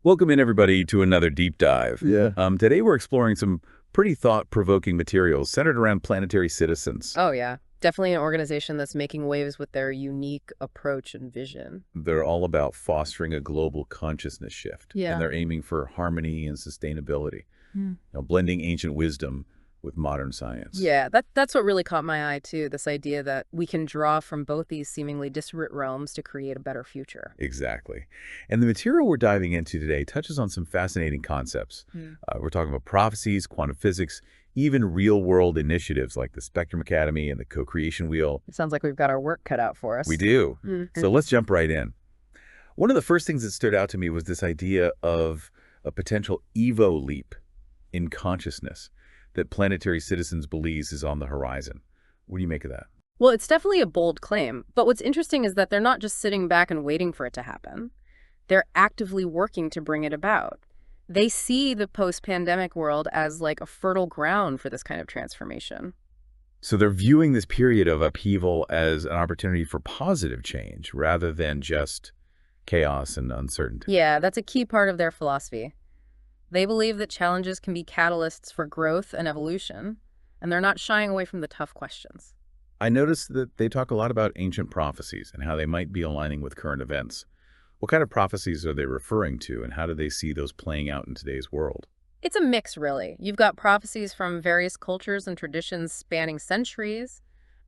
Welcome in, everybody, to another deep dive. Yeah. Today we're exploring some pretty thought-provoking materials centered around Planetary Citizens. Oh, yeah. Definitely an organization that's making waves with their unique approach and vision. They're all about fostering a global consciousness shift. Yeah. And they're aiming for harmony and sustainability, Hmm. blending ancient wisdom with modern science. Yeah, that's what really caught my eye, too, this idea that we can draw from both these seemingly disparate realms to create a better future. Exactly. And the material we're diving into today touches on some fascinating concepts. We're talking about prophecies, quantum physics, even real-world initiatives like the Spectrum Academy and the Co-Creation Wheel. It sounds like we've got our work cut out for us. We do. Mhm. So let's jump right in. One of the first things that stood out to me was this idea of a potential Evo leap in consciousness that Planetary Citizens believes is on the horizon. What do you make of that? Well, it's definitely a bold claim, but what's interesting is that they're not just sitting back and waiting for it to happen. They're actively working to bring it about. They see the post-pandemic world as like a fertile ground for this kind of transformation. So they're viewing this period of upheaval as an opportunity for positive change rather than just chaos and uncertainty. Yeah, that's a key part of their philosophy. They believe that challenges can be catalysts for growth and evolution, and they're not shying away from the tough questions. I noticed that they talk a lot about ancient prophecies and how they might be aligning with current events. What kind of prophecies are they referring to, and how do they see those playing out in today's world? It's a mix, really. You've got prophecies from various cultures and traditions spanning centuries,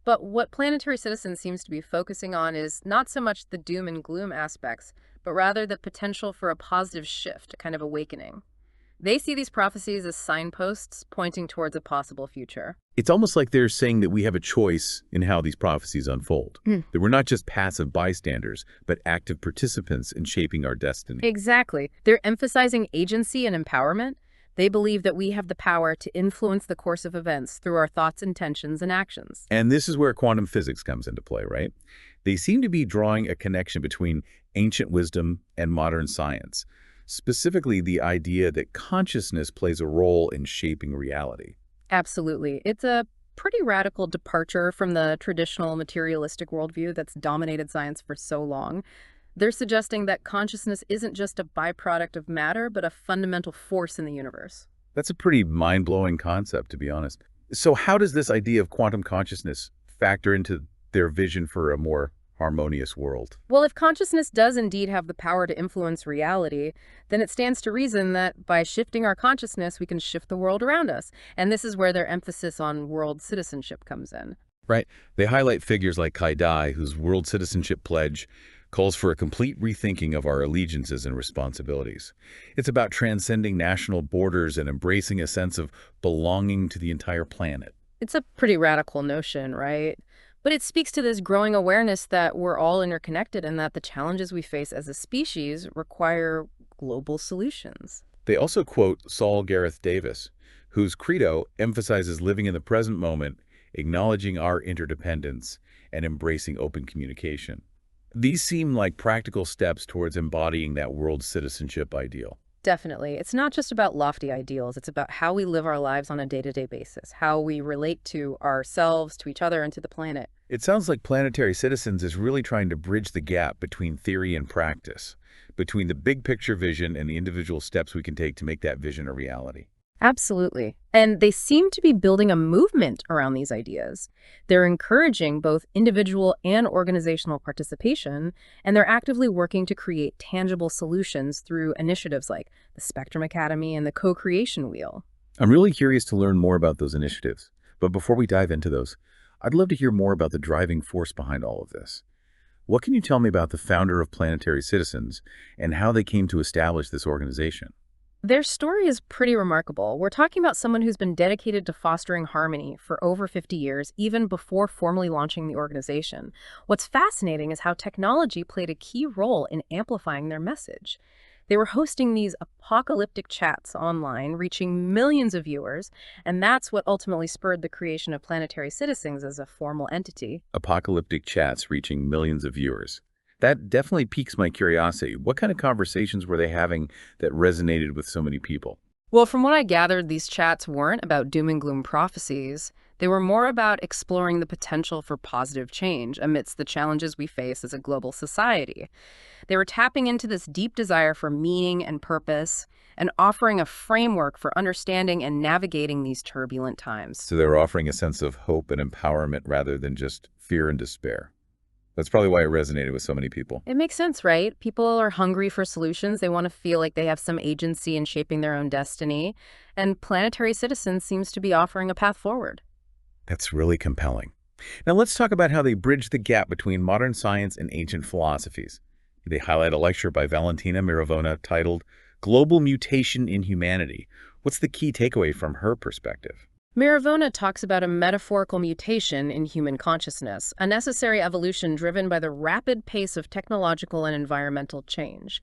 but what Planetary Citizens seems to be focusing on is not so much the doom and gloom aspects, but rather the potential for a positive shift, a kind of awakening. They see these prophecies as signposts pointing towards a possible future. It's almost like they're saying that we have a choice in how these prophecies unfold. That we're not just passive bystanders, but active participants in shaping our destiny. Exactly. They're emphasizing agency and empowerment. They believe that we have the power to influence the course of events through our thoughts, intentions, and actions. And this is where quantum physics comes into play, right? They seem to be drawing a connection between ancient wisdom and modern science, specifically the idea that consciousness plays a role in shaping reality. Absolutely. It's a pretty radical departure from the traditional materialistic worldview that's dominated science for so long. They're suggesting that consciousness isn't just a byproduct of matter, but a fundamental force in the universe. That's a pretty mind-blowing concept, to be honest. So how does this idea of quantum consciousness factor into their vision for a more harmonious world? Well, if consciousness does indeed have the power to influence reality, then it stands to reason that by shifting our consciousness, we can shift the world around us. And this is where their emphasis on world citizenship comes in. Right. They highlight figures like Kai Dai, whose world citizenship pledge calls for a complete rethinking of our allegiances and responsibilities. It's about transcending national borders and embracing a sense of belonging to the entire planet. It's a pretty radical notion, right? But it speaks to this growing awareness that we're all interconnected and that the challenges we face as a species require global solutions. They also quote Saul Gareth Davis, whose credo emphasizes living in the present moment, acknowledging our interdependence, and embracing open communication. These seem like practical steps towards embodying that world citizenship ideal. Definitely. It's not just about lofty ideals. It's about how we live our lives on a day-to-day basis, how we relate to ourselves, to each other, and to the planet. It sounds like Planetary Citizens is really trying to bridge the gap between theory and practice, between the big picture vision and the individual steps we can take to make that vision a reality. Absolutely. And they seem to be building a movement around these ideas. They're encouraging both individual and organizational participation, and they're actively working to create tangible solutions through initiatives like the Spectrum Academy and the Co-Creation Wheel. I'm really curious to learn more about those initiatives, but before we dive into those, I'd love to hear more about the driving force behind all of this. What can you tell me about the founder of Planetary Citizens and how they came to establish this organization? Their story is pretty remarkable. We're talking about someone who's been dedicated to fostering harmony for over 50 years, even before formally launching the organization. What's fascinating is how technology played a key role in amplifying their message. They were hosting these apocalyptic chats online, reaching millions of viewers, and that's what ultimately spurred the creation of Planetary Citizens as a formal entity. Apocalyptic chats reaching millions of viewers. That definitely piques my curiosity. What kind of conversations were they having that resonated with so many people? Well, from what I gathered, these chats weren't about doom and gloom prophecies. They were more about exploring the potential for positive change amidst the challenges we face as a global society. They were tapping into this deep desire for meaning and purpose and offering a framework for understanding and navigating these turbulent times. So they're offering a sense of hope and empowerment rather than just fear and despair. That's probably why it resonated with so many people. It makes sense, right? People are hungry for solutions. They want to feel like they have some agency in shaping their own destiny. And Planetary Citizens seems to be offering a path forward. That's really compelling. Now let's talk about how they bridge the gap between modern science and ancient philosophies. They highlight a lecture by Valentina Miravona titled Global Mutation in Humanity. What's the key takeaway from her perspective? Miravona talks about a metaphorical mutation in human consciousness, a necessary evolution driven by the rapid pace of technological and environmental change.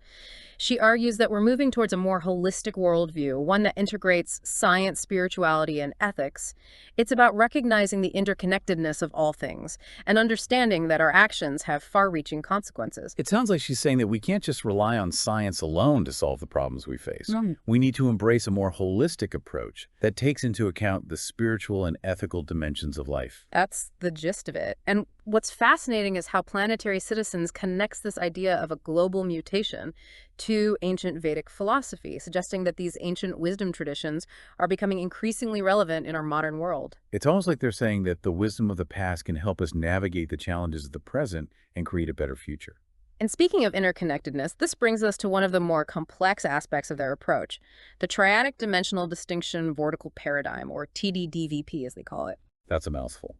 She argues that we're moving towards a more holistic worldview, one that integrates science, spirituality, and ethics. It's about recognizing the interconnectedness of all things and understanding that our actions have far-reaching consequences. It sounds like she's saying that we can't just rely on science alone to solve the problems we face. Mm. We need to embrace a more holistic approach that takes into account the spiritual and ethical dimensions of life. That's the gist of it. And what's fascinating is how Planetary Citizens connects this idea of a global mutation to ancient Vedic philosophy, suggesting that these ancient wisdom traditions are becoming increasingly relevant in our modern world. It's almost like they're saying that the wisdom of the past can help us navigate the challenges of the present and create a better future. And speaking of interconnectedness, this brings us to one of the more complex aspects of their approach, the Triadic Dimensional Distinction Vortical Paradigm, or TDDVP as they call it. That's a mouthful.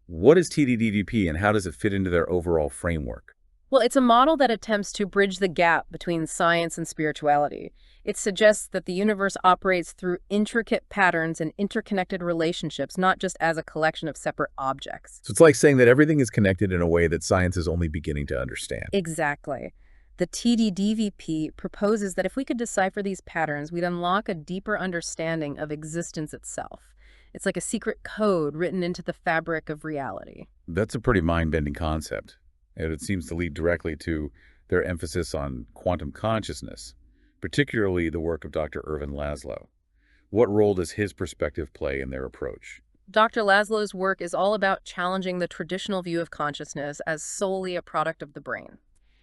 What is TDDDP and how does it fit into their overall framework? Well, it's a model that attempts to bridge the gap between science and spirituality. It suggests that the universe operates through intricate patterns and interconnected relationships, not just as a collection of separate objects. So it's like saying that everything is connected in a way that science is only beginning to understand. Exactly. The TDDVP proposes that if we could decipher these patterns, we'd unlock a deeper understanding of existence itself. It's like a secret code written into the fabric of reality. That's a pretty mind-bending concept, and it seems to lead directly to their emphasis on quantum consciousness, particularly the work of Dr. Irvin Laszlo. What role does his perspective play in their approach? Dr. Laszlo's work is all about challenging the traditional view of consciousness as solely a product of the brain.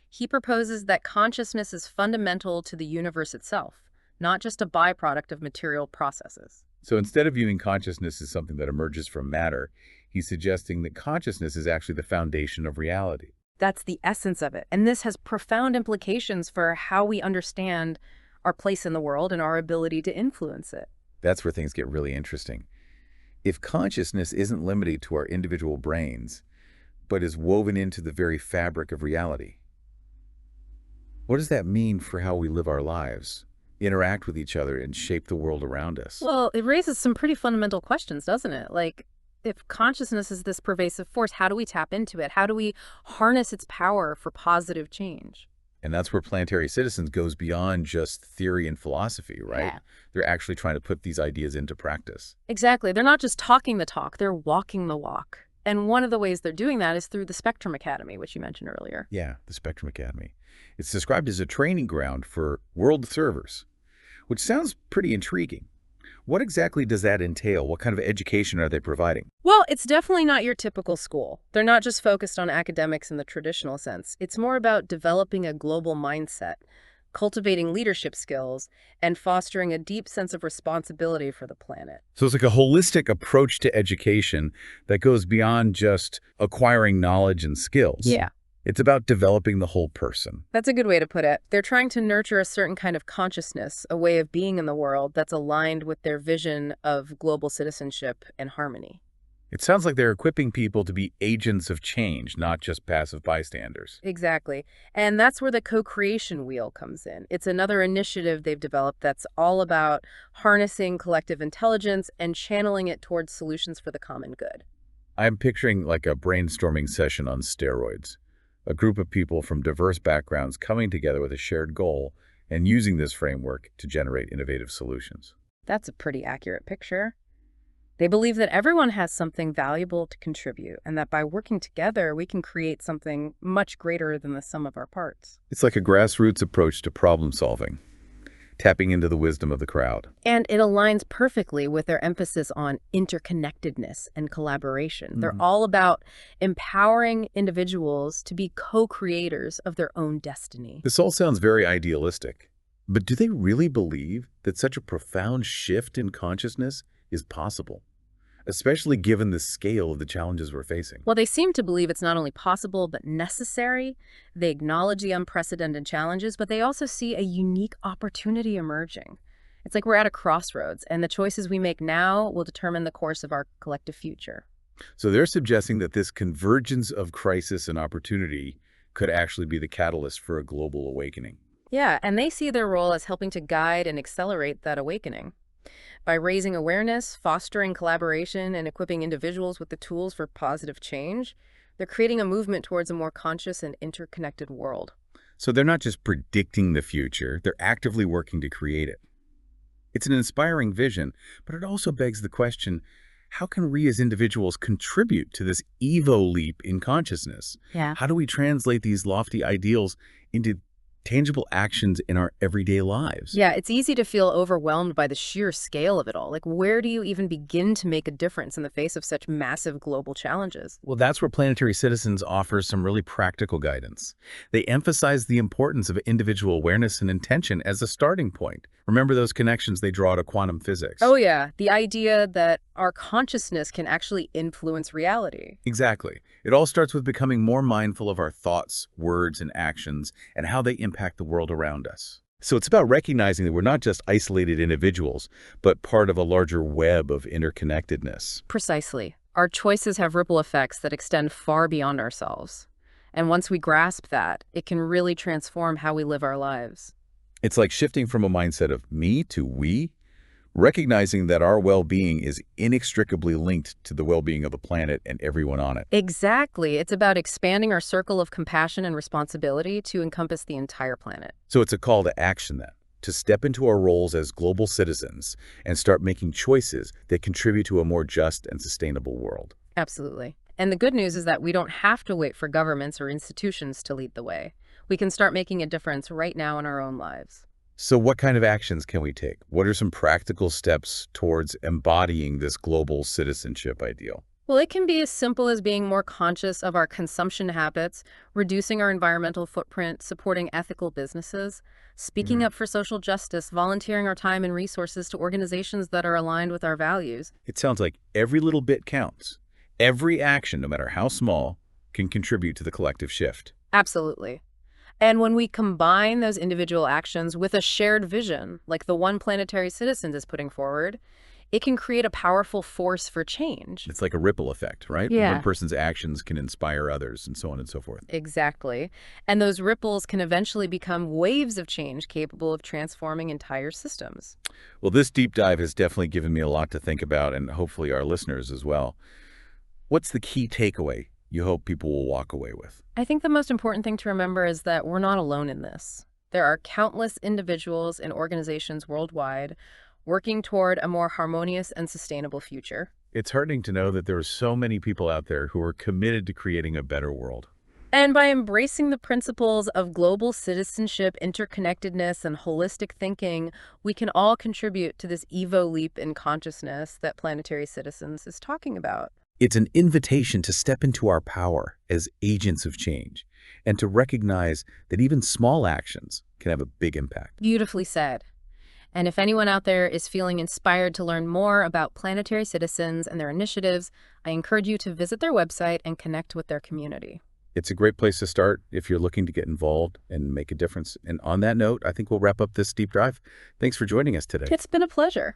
He proposes that consciousness is fundamental to the universe itself, not just a byproduct of material processes. So instead of viewing consciousness as something that emerges from matter, he's suggesting that consciousness is actually the foundation of reality. That's the essence of it. And this has profound implications for how we understand our place in the world and our ability to influence it. That's where things get really interesting. If consciousness isn't limited to our individual brains, but is woven into the very fabric of reality, what does that mean for how we live our lives, interact with each other, and shape the world around us? Well, it raises some pretty fundamental questions, doesn't it? Like, if consciousness is this pervasive force, how do we tap into it? How do we harness its power for positive change? And that's where Planetary Citizens goes beyond just theory and philosophy, right? Yeah. They're actually trying to put these ideas into practice. Exactly. They're not just talking the talk, they're walking the walk. And one of the ways they're doing that is through the Spectrum Academy, which you mentioned earlier. Yeah, the Spectrum Academy. It's described as a training ground for world servers, which sounds pretty intriguing. What exactly does that entail? What kind of education are they providing? Well, it's definitely not your typical school. They're not just focused on academics in the traditional sense. It's more about developing a global mindset, cultivating leadership skills, and fostering a deep sense of responsibility for the planet. So it's like a holistic approach to education that goes beyond just acquiring knowledge and skills. Yeah. It's about developing the whole person. That's a good way to put it. They're trying to nurture a certain kind of consciousness, a way of being in the world that's aligned with their vision of global citizenship and harmony. It sounds like they're equipping people to be agents of change, not just passive bystanders. Exactly. And that's where the co-creation wheel comes in. It's another initiative they've developed that's all about harnessing collective intelligence and channeling it towards solutions for the common good. I'm picturing like a brainstorming session on steroids. A group of people from diverse backgrounds coming together with a shared goal and using this framework to generate innovative solutions. That's a pretty accurate picture. They believe that everyone has something valuable to contribute and that by working together, we can create something much greater than the sum of our parts. It's like a grassroots approach to problem solving, tapping into the wisdom of the crowd. And it aligns perfectly with their emphasis on interconnectedness and collaboration. They're all about empowering individuals to be co-creators of their own destiny. This all sounds very idealistic, but do they really believe that such a profound shift in consciousness is possible, especially given the scale of the challenges we're facing? Well, they seem to believe it's not only possible, but necessary. They acknowledge the unprecedented challenges, but they also see a unique opportunity emerging. It's like we're at a crossroads, and the choices we make now will determine the course of our collective future. So they're suggesting that this convergence of crisis and opportunity could actually be the catalyst for a global awakening. Yeah, and they see their role as helping to guide and accelerate that awakening. By raising awareness, fostering collaboration, and equipping individuals with the tools for positive change, they're creating a movement towards a more conscious and interconnected world. So they're not just predicting the future, they're actively working to create it. It's an inspiring vision, but it also begs the question, how can we as individuals contribute to this Evo leap in consciousness? Yeah. How do we translate these lofty ideals into tangible actions in our everyday lives? Yeah, it's easy to feel overwhelmed by the sheer scale of it all. Like, where do you even begin to make a difference in the face of such massive global challenges? Well, that's where Planetary Citizens offers some really practical guidance. They emphasize the importance of individual awareness and intention as a starting point. Remember those connections they draw to quantum physics? Oh yeah, the idea that our consciousness can actually influence reality. Exactly. It all starts with becoming more mindful of our thoughts, words, and actions, and how they impact the world around us. So it's about recognizing that we're not just isolated individuals, but part of a larger web of interconnectedness. Precisely. Our choices have ripple effects that extend far beyond ourselves. And once we grasp that, it can really transform how we live our lives. It's like shifting from a mindset of me to we, recognizing that our well-being is inextricably linked to the well-being of the planet and everyone on it. Exactly. It's about expanding our circle of compassion and responsibility to encompass the entire planet. So it's a call to action then, to step into our roles as global citizens and start making choices that contribute to a more just and sustainable world. Absolutely. And the good news is that we don't have to wait for governments or institutions to lead the way. We can start making a difference right now in our own lives. So what kind of actions can we take? What are some practical steps towards embodying this global citizenship ideal? Well, it can be as simple as being more conscious of our consumption habits, reducing our environmental footprint, supporting ethical businesses, speaking up for social justice, volunteering our time and resources to organizations that are aligned with our values. It sounds like every little bit counts. Every action, no matter how small, can contribute to the collective shift. Absolutely. And when we combine those individual actions with a shared vision, like the one Planetary Citizens is putting forward, it can create a powerful force for change. It's like a ripple effect, right? Yeah. One person's actions can inspire others and so on and so forth. Exactly. And those ripples can eventually become waves of change capable of transforming entire systems. Well, this deep dive has definitely given me a lot to think about, and hopefully our listeners as well. What's the key takeaway you hope people will walk away with? I think the most important thing to remember is that we're not alone in this. There are countless individuals and organizations worldwide working toward a more harmonious and sustainable future. It's heartening to know that there are so many people out there who are committed to creating a better world. And by embracing the principles of global citizenship, interconnectedness, and holistic thinking, we can all contribute to this Evo leap in consciousness that Planetary Citizens is talking about. It's an invitation to step into our power as agents of change and to recognize that even small actions can have a big impact. Beautifully said. And if anyone out there is feeling inspired to learn more about Planetary Citizens and their initiatives, I encourage you to visit their website and connect with their community. It's a great place to start if you're looking to get involved and make a difference. And on that note, I think we'll wrap up this deep dive. Thanks for joining us today. It's been a pleasure.